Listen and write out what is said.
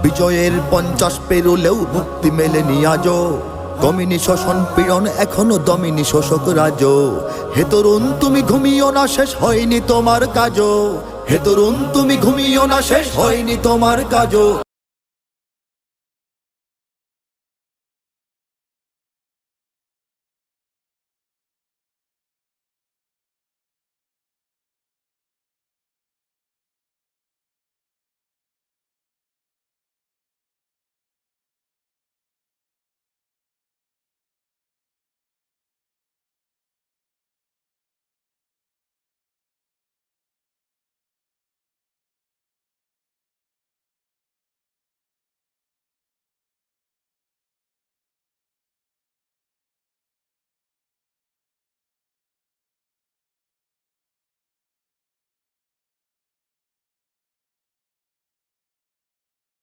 বিজয়ের 50 পেরোলেও মুক্তি মেলেনি আজও। কমিনি শোষণ পীড়ন এখনো দমিনি শোষক রাজ। হে তরুণ তুমি ঘুমিও না, শেষ হয়নি তোমার কাজও। হে তরুণ তুমি ঘুমিও না, শেষ হয়নি তোমার কাজও।